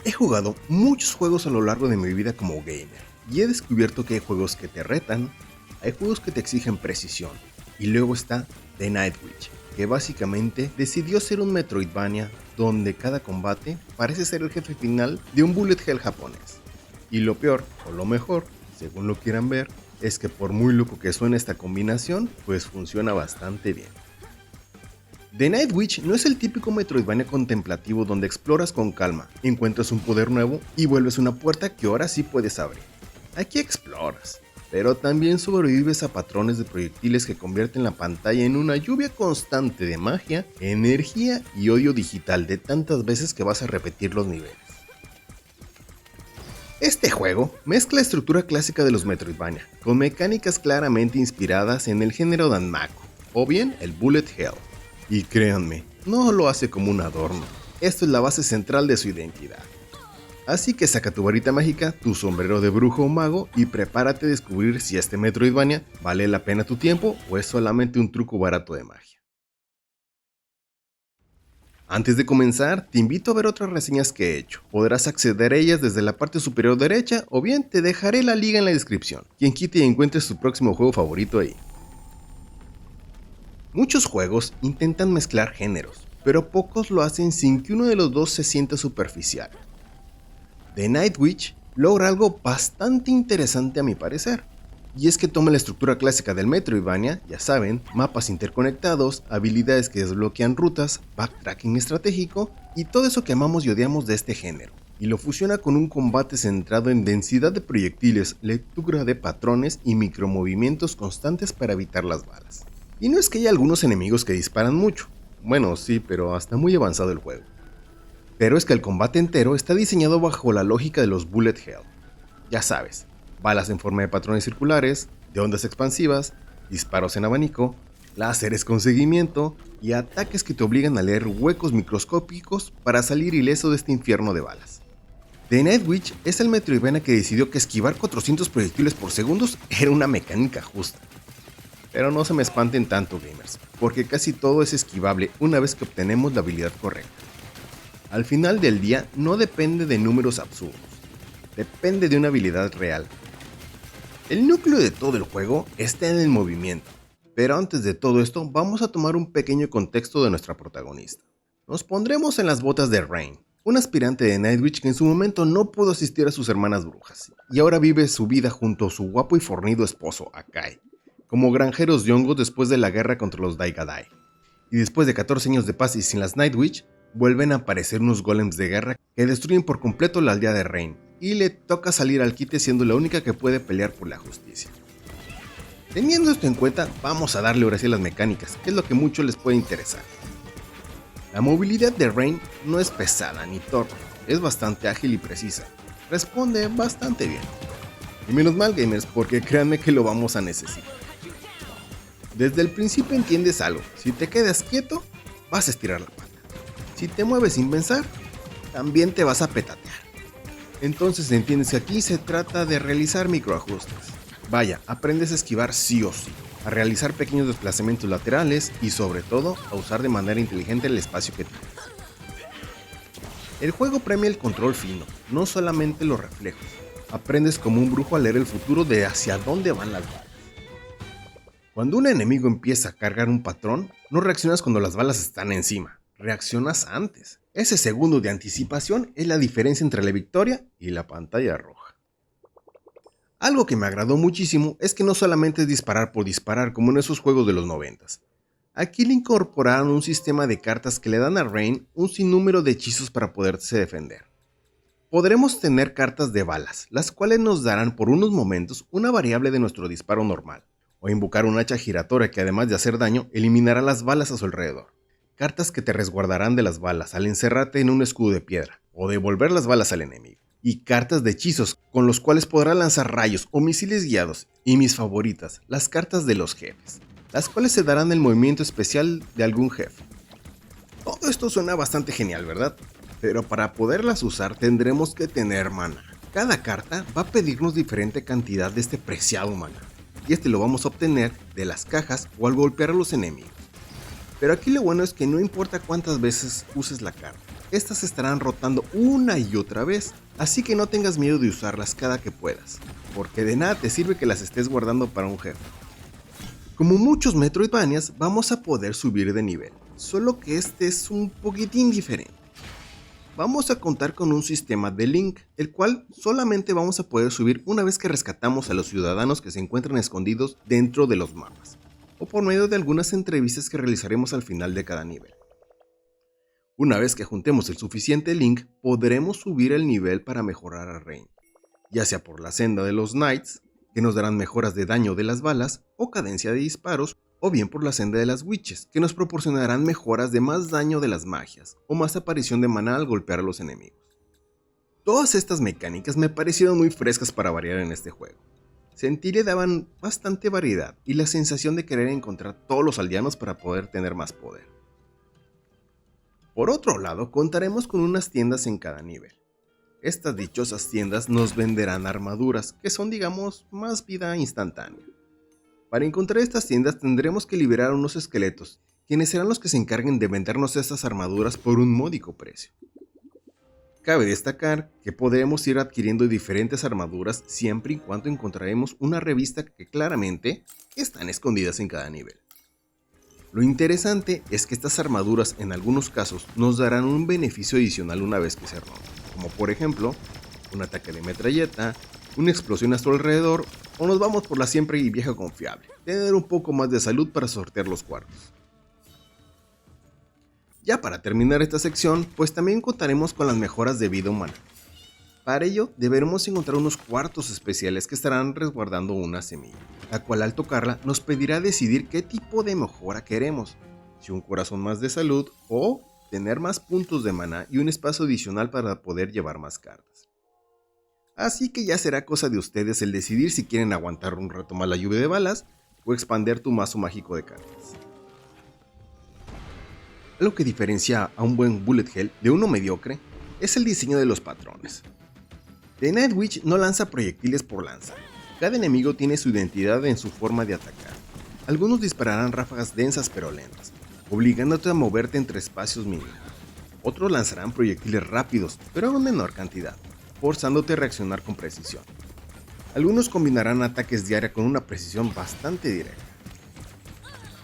He jugado muchos juegos a lo largo de mi vida como gamer, y he descubierto que hay juegos que te retan, hay juegos que te exigen precisión, y luego está The Nightwish, que básicamente decidió ser un Metroidvania donde cada combate parece ser el jefe final de un bullet hell japonés. Y lo peor, o lo mejor, según lo quieran ver, es que por muy loco que suene esta combinación, pues funciona bastante bien. The Nightwish no es el típico Metroidvania contemplativo donde exploras con calma, encuentras un poder nuevo y vuelves una puerta que ahora sí puedes abrir. Aquí exploras, pero también sobrevives a patrones de proyectiles que convierten la pantalla en una lluvia constante de magia, energía y odio digital de tantas veces que vas a repetir los niveles. Este juego mezcla la estructura clásica de los Metroidvania, con mecánicas claramente inspiradas en el género Danmaku, o bien el Bullet Hell. Y créanme, no lo hace como un adorno, esto es la base central de su identidad. Así que saca tu varita mágica, tu sombrero de brujo o mago y prepárate a descubrir si este Metroidvania vale la pena tu tiempo o es solamente un truco barato de magia. Antes de comenzar, te invito a ver otras reseñas que he hecho. Podrás acceder a ellas desde la parte superior derecha o bien te dejaré la liga en la descripción. Quien quite y encuentres tu próximo juego favorito ahí. Muchos juegos intentan mezclar géneros, pero pocos lo hacen sin que uno de los dos se sienta superficial. The Nightwish logra algo bastante interesante a mi parecer, y es que toma la estructura clásica del Metroidvania, ya saben, mapas interconectados, habilidades que desbloquean rutas, backtracking estratégico y todo eso que amamos y odiamos de este género, y lo fusiona con un combate centrado en densidad de proyectiles, lectura de patrones y micromovimientos constantes para evitar las balas. Y no es que haya algunos enemigos que disparan mucho, bueno sí, pero hasta muy avanzado el juego. Pero es que el combate entero está diseñado bajo la lógica de los Bullet Hell. Ya sabes, balas en forma de patrones circulares, de ondas expansivas, disparos en abanico, láseres con seguimiento y ataques que te obligan a leer huecos microscópicos para salir ileso de este infierno de balas. The Nightwish es el Metroidvania que decidió que esquivar 400 proyectiles por segundos era una mecánica justa. Pero no se me espanten tanto, gamers, porque casi todo es esquivable una vez que obtenemos la habilidad correcta. Al final del día no depende de números absurdos, depende de una habilidad real. El núcleo de todo el juego está en el movimiento, pero antes de todo esto vamos a tomar un pequeño contexto de nuestra protagonista. Nos pondremos en las botas de Rain, un aspirante de Nightwish que en su momento no pudo asistir a sus hermanas brujas, y ahora vive su vida junto a su guapo y fornido esposo, Akai, como granjeros de hongos después de la guerra contra los Daigadai. Y después de 14 años de paz y sin las Nightwish, vuelven a aparecer unos golems de guerra que destruyen por completo la aldea de Rain, y le toca salir al quite siendo la única que puede pelear por la justicia. Teniendo esto en cuenta, vamos a darle ahora sí a las mecánicas, que es lo que mucho les puede interesar. La movilidad de Rain no es pesada ni torpe, es bastante ágil y precisa, responde bastante bien. Y menos mal, gamers, porque créanme que lo vamos a necesitar. Desde el principio entiendes algo, si te quedas quieto, vas a estirar la pata. Si te mueves sin pensar, también te vas a petatear. Entonces entiendes que aquí se trata de realizar microajustes. Vaya, aprendes a esquivar sí o sí, a realizar pequeños desplazamientos laterales y sobre todo a usar de manera inteligente el espacio que tienes. El juego premia el control fino, no solamente los reflejos. Aprendes como un brujo a leer el futuro de hacia dónde van las balas. Cuando un enemigo empieza a cargar un patrón, no reaccionas cuando las balas están encima, reaccionas antes. Ese segundo de anticipación es la diferencia entre la victoria y la pantalla roja. Algo que me agradó muchísimo es que no solamente es disparar por disparar como en esos juegos de los 90s. Aquí le incorporaron un sistema de cartas que le dan a Rain un sinnúmero de hechizos para poderse defender. Podremos tener cartas de balas, las cuales nos darán por unos momentos una variable de nuestro disparo normal, o invocar un hacha giratoria que además de hacer daño, eliminará las balas a su alrededor. Cartas que te resguardarán de las balas al encerrarte en un escudo de piedra, o devolver las balas al enemigo. Y cartas de hechizos, con los cuales podrás lanzar rayos o misiles guiados, y mis favoritas, las cartas de los jefes, las cuales se darán el movimiento especial de algún jefe. Todo esto suena bastante genial, ¿verdad? Pero para poderlas usar tendremos que tener mana. Cada carta va a pedirnos diferente cantidad de este preciado mana, y este lo vamos a obtener de las cajas o al golpear a los enemigos. Pero aquí lo bueno es que no importa cuántas veces uses la carta, estas estarán rotando una y otra vez, así que no tengas miedo de usarlas cada que puedas, porque de nada te sirve que las estés guardando para un jefe. Como muchos Metroidvanias, vamos a poder subir de nivel, solo que este es un poquitín diferente. Vamos a contar con un sistema de link, el cual solamente vamos a poder subir una vez que rescatamos a los ciudadanos que se encuentran escondidos dentro de los mapas, o por medio de algunas entrevistas que realizaremos al final de cada nivel. Una vez que juntemos el suficiente link, podremos subir el nivel para mejorar a Rain, ya sea por la senda de los Knights, que nos darán mejoras de daño de las balas o cadencia de disparos, o bien por la senda de las Witches, que nos proporcionarán mejoras de más daño de las magias, o más aparición de maná al golpear a los enemigos. Todas estas mecánicas me parecieron muy frescas para variar en este juego. Sentí le daban bastante variedad y la sensación de querer encontrar todos los aldeanos para poder tener más poder. Por otro lado, contaremos con unas tiendas en cada nivel. Estas dichosas tiendas nos venderán armaduras, que son digamos más vida instantánea. Para encontrar estas tiendas tendremos que liberar a unos esqueletos, quienes serán los que se encarguen de vendernos estas armaduras por un módico precio. Cabe destacar que podremos ir adquiriendo diferentes armaduras siempre y cuando encontraremos una revista que claramente están escondidas en cada nivel. Lo interesante es que estas armaduras en algunos casos nos darán un beneficio adicional una vez que se rompan, como por ejemplo, un ataque de metralleta, una explosión a su alrededor, o nos vamos por la siempre y vieja confiable, tener un poco más de salud para sortear los cuartos. Ya para terminar esta sección, pues también contaremos con las mejoras de vida humana. Para ello, deberemos encontrar unos cuartos especiales que estarán resguardando una semilla, la cual al tocarla nos pedirá decidir qué tipo de mejora queremos, si un corazón más de salud o tener más puntos de maná y un espacio adicional para poder llevar más cartas. Así que ya será cosa de ustedes el decidir si quieren aguantar un rato más la lluvia de balas o expandir tu mazo mágico de cartas. Algo que diferencia a un buen Bullet Hell de uno mediocre es el diseño de los patrones. The Nightwitch no lanza proyectiles por lanzar. Cada enemigo tiene su identidad en su forma de atacar. Algunos dispararán ráfagas densas pero lentas, obligándote a moverte entre espacios mínimos. Otros lanzarán proyectiles rápidos, pero en menor cantidad, forzándote a reaccionar con precisión. Algunos combinarán ataques de área con una precisión bastante directa.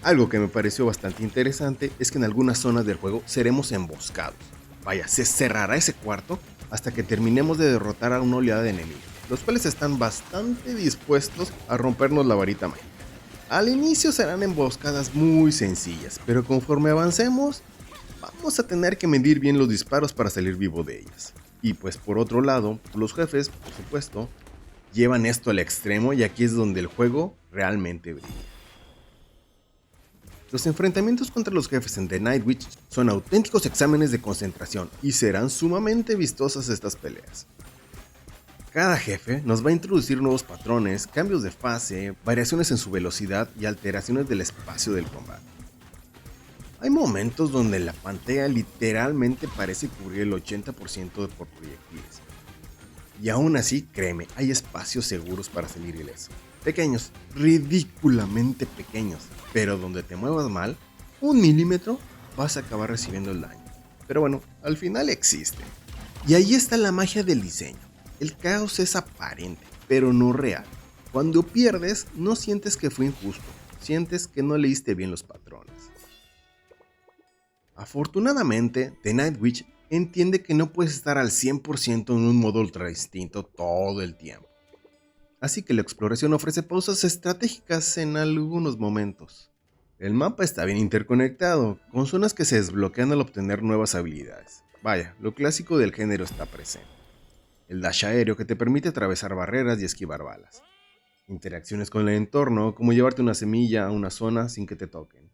Algo que me pareció bastante interesante es que en algunas zonas del juego seremos emboscados. Vaya, se cerrará ese cuarto hasta que terminemos de derrotar a una oleada de enemigos, los cuales están bastante dispuestos a rompernos la varita mágica. Al inicio serán emboscadas muy sencillas, pero conforme avancemos, vamos a tener que medir bien los disparos para salir vivo de ellas. Y pues por otro lado, los jefes, por supuesto, llevan esto al extremo y aquí es donde el juego realmente brilla. Los enfrentamientos contra los jefes en The Nightwitch son auténticos exámenes de concentración y serán sumamente vistosas estas peleas. Cada jefe nos va a introducir nuevos patrones, cambios de fase, variaciones en su velocidad y alteraciones del espacio del combate. Hay momentos donde la pantalla literalmente parece cubrir el 80% por proyectiles. Y aún así, créeme, hay espacios seguros para salir ileso. Pequeños, ridículamente pequeños, pero donde te muevas mal, 1 milímetro, vas a acabar recibiendo el daño. Pero bueno, al final existe. Y ahí está la magia del diseño. El caos es aparente, pero no real. Cuando pierdes, no sientes que fue injusto, sientes que no leíste bien los patrones. Afortunadamente, The Nightwitch entiende que no puedes estar al 100% en un modo ultra distinto todo el tiempo. Así que la exploración ofrece pausas estratégicas en algunos momentos. El mapa está bien interconectado, con zonas que se desbloquean al obtener nuevas habilidades. Vaya, lo clásico del género está presente. El dash aéreo que te permite atravesar barreras y esquivar balas. Interacciones con el entorno, como llevarte una semilla a una zona sin que te toquen.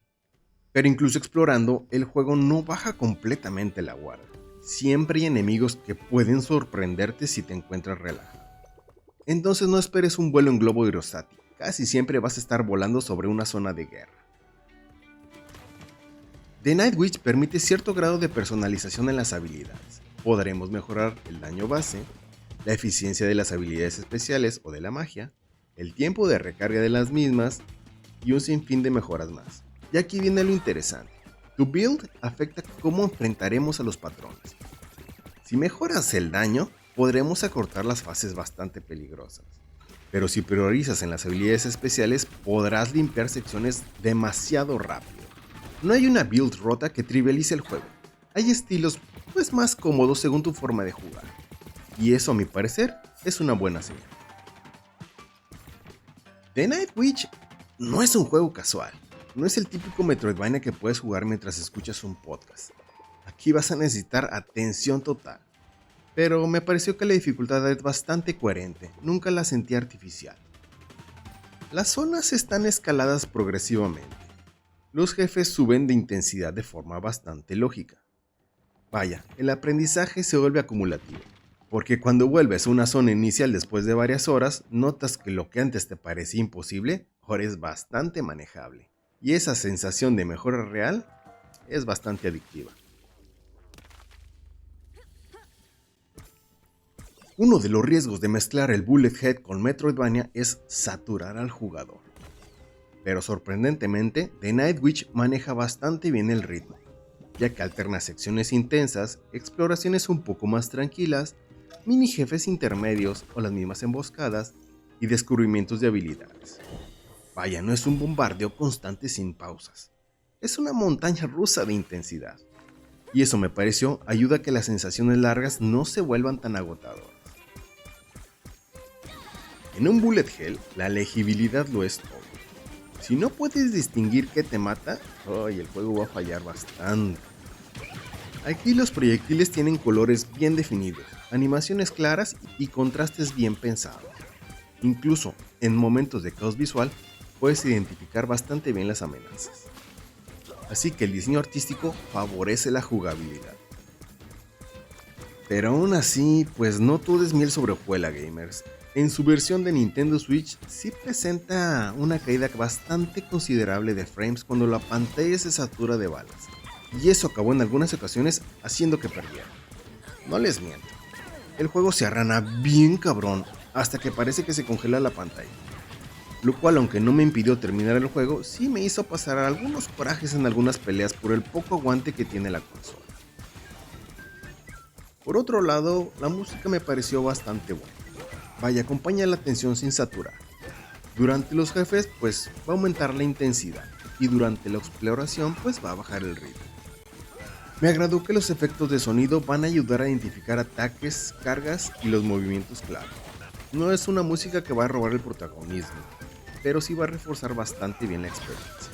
Pero incluso explorando, el juego no baja completamente la guardia. Siempre hay enemigos que pueden sorprenderte si te encuentras relajado. Entonces no esperes un vuelo en globo aerostático, casi siempre vas a estar volando sobre una zona de guerra. The Nightwitch permite cierto grado de personalización en las habilidades. Podremos mejorar el daño base, la eficiencia de las habilidades especiales o de la magia, el tiempo de recarga de las mismas y un sinfín de mejoras más. Y aquí viene lo interesante. Tu build afecta cómo enfrentaremos a los patrones. Si mejoras el daño, podremos acortar las fases bastante peligrosas. Pero si priorizas en las habilidades especiales, podrás limpiar secciones demasiado rápido. No hay una build rota que trivialice el juego. Hay estilos pues más cómodos según tu forma de jugar. Y eso a mi parecer es una buena señal. The Night Witch no es un juego casual. No es el típico Metroidvania que puedes jugar mientras escuchas un podcast. Aquí vas a necesitar atención total. Pero me pareció que la dificultad es bastante coherente, nunca la sentí artificial. Las zonas están escaladas progresivamente. Los jefes suben de intensidad de forma bastante lógica. Vaya, el aprendizaje se vuelve acumulativo, porque cuando vuelves a una zona inicial después de varias horas, notas que lo que antes te parecía imposible, ahora es bastante manejable. Y esa sensación de mejora real es bastante adictiva. Uno de los riesgos de mezclar el Bullet Head con Metroidvania es saturar al jugador. Pero sorprendentemente, The Night Witch maneja bastante bien el ritmo, ya que alterna secciones intensas, exploraciones un poco más tranquilas, mini jefes intermedios o las mismas emboscadas y descubrimientos de habilidades. Vaya, no es un bombardeo constante sin pausas, es una montaña rusa de intensidad. Y eso me pareció ayuda a que las sensaciones largas no se vuelvan tan agotadoras. En un bullet hell, la legibilidad lo es todo. Si no puedes distinguir qué te mata, el juego va a fallar bastante. Aquí los proyectiles tienen colores bien definidos, animaciones claras y contrastes bien pensados. Incluso en momentos de caos visual, puedes identificar bastante bien las amenazas. Así que el diseño artístico favorece la jugabilidad. Pero aún así, pues no todo es miel sobre hojuela, gamers. En su versión de Nintendo Switch sí presenta una caída bastante considerable de frames cuando la pantalla se satura de balas. Y eso acabó en algunas ocasiones haciendo que perdieran. No les miento, el juego se arrana bien cabrón hasta que parece que se congela la pantalla. Lo cual, aunque no me impidió terminar el juego, sí me hizo pasar algunos corajes en algunas peleas por el poco aguante que tiene la consola. Por otro lado, la música me pareció bastante buena. Vaya, acompaña la tensión sin saturar. Durante los jefes, pues va a aumentar la intensidad, y durante la exploración, pues va a bajar el ritmo. Me agradó que los efectos de sonido van a ayudar a identificar ataques, cargas y los movimientos clave. No es una música que va a robar el protagonismo, pero sí va a reforzar bastante bien la experiencia.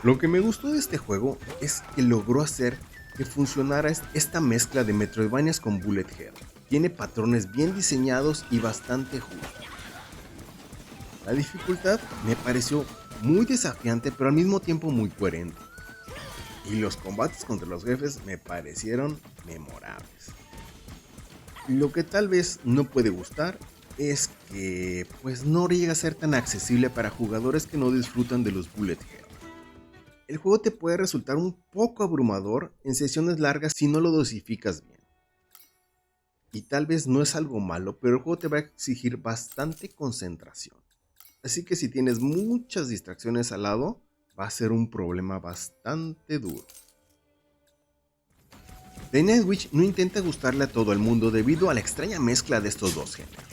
Lo que me gustó de este juego es que logró hacer que funcionara esta mezcla de Metroidvanias con Bullet Hell. Tiene patrones bien diseñados y bastante justos. La dificultad me pareció muy desafiante, pero al mismo tiempo muy coherente. Y los combates contra los jefes me parecieron memorables. Lo que tal vez no puede gustar es que pues no llega a ser tan accesible para jugadores que no disfrutan de los Bullet Hell. El juego te puede resultar un poco abrumador en sesiones largas si no lo dosificas bien. Y tal vez no es algo malo, pero el juego te va a exigir bastante concentración. Así que si tienes muchas distracciones al lado, va a ser un problema bastante duro. The Night Witch no intenta gustarle a todo el mundo debido a la extraña mezcla de estos dos géneros.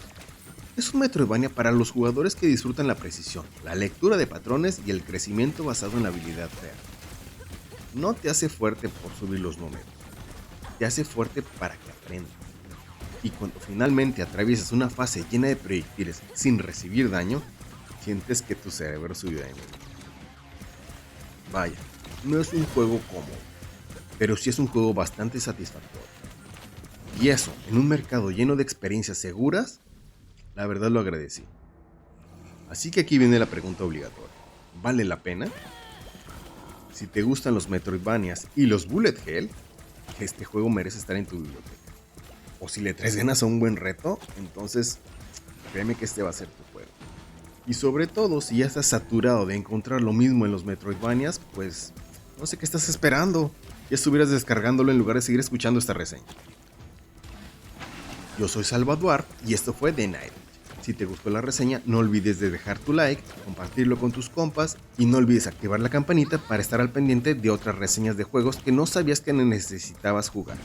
Es un Metroidvania para los jugadores que disfrutan la precisión, la lectura de patrones y el crecimiento basado en la habilidad real. No te hace fuerte por subir los números, te hace fuerte para que aprendas. Y cuando finalmente atraviesas una fase llena de proyectiles sin recibir daño, sientes que tu cerebro subió de nivel. Vaya, no es un juego cómodo, pero sí es un juego bastante satisfactorio. Y eso, en un mercado lleno de experiencias seguras, la verdad lo agradecí. Así que aquí viene la pregunta obligatoria. ¿Vale la pena? Si te gustan los Metroidvanias y los Bullet Hell, este juego merece estar en tu biblioteca. O si le traes ganas a un buen reto, entonces créeme que este va a ser tu juego. Y sobre todo, si ya estás saturado de encontrar lo mismo en los Metroidvanias, pues no sé qué estás esperando. Ya estuvieras descargándolo en lugar de seguir escuchando esta reseña. Yo soy Salvador y esto fue The Night. Si te gustó la reseña, no olvides de dejar tu like, compartirlo con tus compas y no olvides activar la campanita para estar al pendiente de otras reseñas de juegos que no sabías que necesitabas jugar.